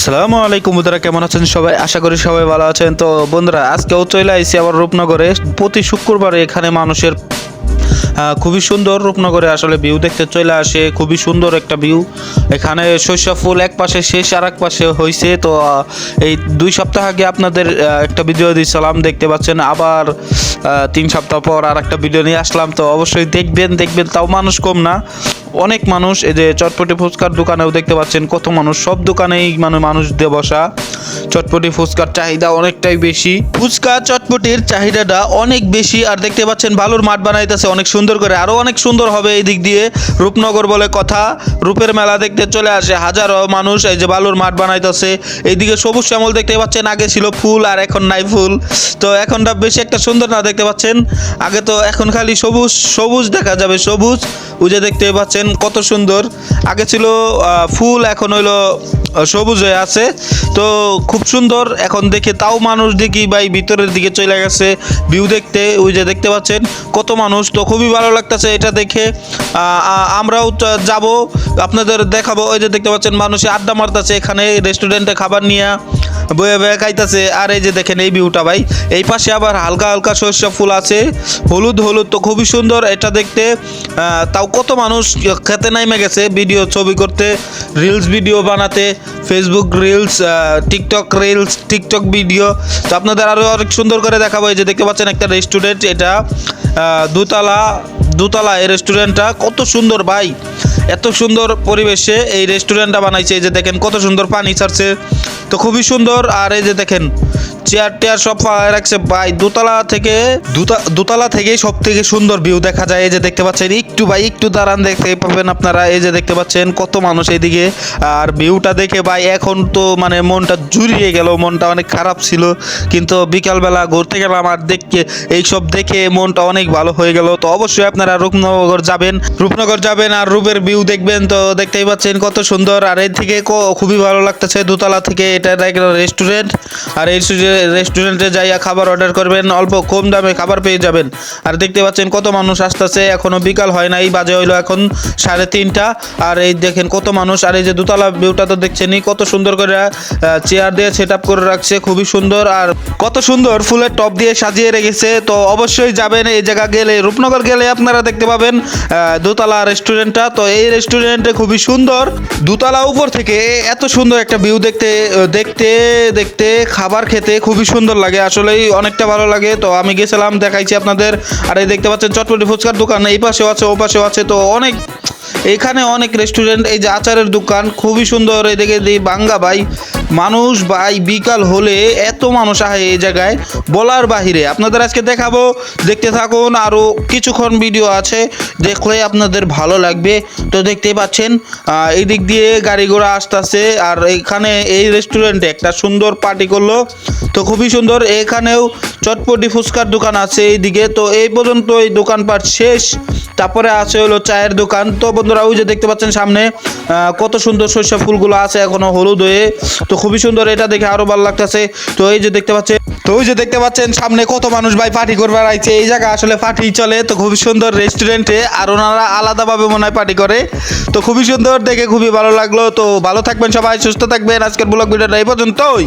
আসসালামু আলাইকুম বন্ধুরা, কেমন আছেন সবাই? আশা করি সবাই ভালো আছেন। তো বন্ধুরা, আজকেও চলে আইছি আবার রূপনগরে। প্রতি শুক্রবারে এখানে মানুষের খুবই সুন্দর, রূপনগরে আসলে ভিউ দেখতে চলে আসে। খুবই সুন্দর একটা ভিউ। এখানে শস্য ফুল এক পাশে শেষ, আর এক পাশে হয়েছে। তো এই 2 সপ্তাহ আগে আপনাদের একটা ভিডিও দিয়েছিলাম, দেখতে পাচ্ছেন। আবার 3 সপ্তাহ পর আর একটা ভিডিও নিয়ে আসলাম। তো অবশ্যই দেখবেন। তাও মানুষ কম না, অনেক মানুষ। এই যে চটপটি ফুচকার দোকানেও দেখতে পাচ্ছেন কত মানুষ। সব দোকানেই মানুষ দিয়ে বসা। চটপটি ফুচকার চাহিদা অনেকটাই বেশি। ফুচকা চটপটির চাহিদাটা অনেক বেশি। আর দেখতে পাচ্ছেন বালুর মাঠ বানাইতেছে অনেক সুন্দর করে। আরও অনেক সুন্দর হবে এই দিক দিয়ে। রূপনগর বলে কথা, রূপের মেলা দেখতে চলে আসে হাজারো মানুষ। এই যে বালুর মাঠ বানাইতেছে, এইদিকে সবুজ শ্যামল দেখতে পাচ্ছেন। আগে ছিল ফুল আর এখন নাই ফুল। তো এখনটা বেশি একটা সুন্দর না, দেখতে পাচ্ছেন। আগে তো এখন খালি সবুজ সবুজ দেখা যাবে, সবুজ। ওই যে দেখতে পাচ্ছেন কত সুন্দর। আগে ছিল ফুল, এখন হইলো সবুজ হয়ে আছে। তো খুব সুন্দর এখন দেখে। তাও মানুষ দেখি ভাই ভিতরের দিকে চলে গেছে ভিউ দেখতে। ওই যে দেখতে পাচ্ছেন কত মানুষ। তো খুবই ভালো লাগতেছে এটা দেখে। আমরাও যাব, আপনাদের দেখাবো। ওই যে দেখতে পাচ্ছেন মানুষে আড্ডা মারতেছে এখানে রেস্টুরেন্টে, খাবার নিয়ে বয়ে বয়ে খাইতেছে। আর এই যে দেখেন এই ভিউটা ভাই। এই পাশে আবার হালকা হালকা সরষা ফুল আছে, হলুদ হলুদ। তো খুবই সুন্দর এটা দেখতে। তাও কত মানুষ খেতে নামে গেছে ভিডিও ছবি করতে, রিলস ভিডিও বানাতে, ফেসবুক রিলস, টিকটক ভিডিও। তো আপনাদের আরও অনেক সুন্দর করে দেখাবো। এই যে দেখতে পাচ্ছেন একটা রেস্টুরেন্ট, এটা দোতলা এই রেস্টুরেন্টটা কত সুন্দর ভাই। এত সুন্দর পরিবেশে এই রেস্টুরেন্টটা বানাইছে। এই যে দেখেন কত সুন্দর পানি ছাড়ছে। তো খুবই সুন্দর। আর এই যে দেখেন চেয়ার টেয়ার সব ফালায় রাখছে ভাই। দোতলা থেকেই সব থেকে সুন্দর ভিউ দেখা যায়। এই যে দেখতে পাচ্ছেন, একটু দাঁড়ান, দেখতে পাবেন আপনারা। এই যে দেখতে পাচ্ছেন কত মানুষ এইদিকে। আর ভিউটা দেখে ভাই এখন তো মনটা জুড়িয়ে গেল। মনটা অনেক খারাপ ছিল, কিন্তু বিকালবেলা ঘুরতে গেলাম আর এইসব দেখে মনটা অনেক ভালো হয়ে গেল। তো অবশ্যই আপনারা রূপনগর যাবেন আর রূপের ভিউ দেখবেন। তো দেখতেই পাচ্ছেন কত সুন্দর। আর এর থেকে খুবই ভালো লাগতেছে দোতলা থেকে। এটা একটা রেস্টুরেন্ট, আর এই রেস্টুরেন্টে যাইয়া খাবার অর্ডার করবেন, অল্প কম দামে খাবার পেয়ে যাবেন। আর দেখতে পাচ্ছেন কত মানুষ আসতেছে। এখনো বিকাল হয় নাই, বাজে হইলো এখন 3:30। আর এই দেখেন কত মানুষ। আর এই যে দোতলা ভিউটা তো দেখছেনই, কত সুন্দর করে চেয়ার দিয়ে সেট আপ করে রাখছে, খুবই সুন্দর। আর কত সুন্দর ফুলের টপ দিয়ে সাজিয়ে রেখেছে। তো অবশ্যই যাবেন এই জায়গা গেলে, রূপনগর গেলে আপনারা দেখতে পাবেন দোতলা রেস্টুরেন্টটা। তো এই রেস্টুরেন্টে খুবই সুন্দর। দোতলা উপর থেকে এত সুন্দর একটা ভিউ দেখতে খাবার খেতে খুবই সুন্দর লাগে, আসলেই অনেকটা ভালো লাগে। তো আমি গেছিলাম, দেখাইছি আপনাদের। আর এই দেখতে পাচ্ছেন চটপটি ফুচকার দোকান এই পাশেও আছে, ও পাশেও আছে। তো এখানে অনেক রেস্টুরেন্ট। এই যে আচারের দোকান খুবই সুন্দর। এদিকে বাঙ্গা ভাই মানুষ ভাই, বিকাল হলে এত মানুষ আহে এই জায়গায় বলার বাহিরে। আপনাদের আজকে দেখাবো, দেখতে থাকুন। আরও কিছুক্ষণ ভিডিও আছে, দেখলে আপনাদের ভালো লাগবে। তো দেখতেই পাচ্ছেন এই দিক দিয়ে গাড়ি ঘোড়া আসতেছে। আর এখানে এই রেস্টুরেন্টে একটা সুন্দর পার্টি করলো। তো খুবই সুন্দর। এখানেও চটপটি ফুচকার দোকান আছে এইদিকে। তো এই পর্যন্ত এই দোকানপাট শেষ। তারপরে আছে হলো চায়ের দোকান। তো বন্ধুরা, ওই যে দেখতে পাচ্ছেন সামনে কত সুন্দর সরষে ফুলগুলো আছে এখনো হলুদ হয়ে। তো খুবই সুন্দর, এটা দেখে আরো ভালো লাগতেছে। তো ওই যে দেখতে পাচ্ছেন সামনে কত মানুষ ভাই পার্টি করবার আইছে। এই জায়গা আসলে পার্টি চলে। তো খুবই সুন্দর রেস্টুরেন্টে, আর ওনারা আলাদাভাবে মনে হয় পার্টি করে। তো খুবই সুন্দর দেখে খুবই ভালো লাগলো। তো ভালো থাকবেন সবাই, সুস্থ থাকবেন। আজকের ব্লগ ভিডিওটা এই পর্যন্তই।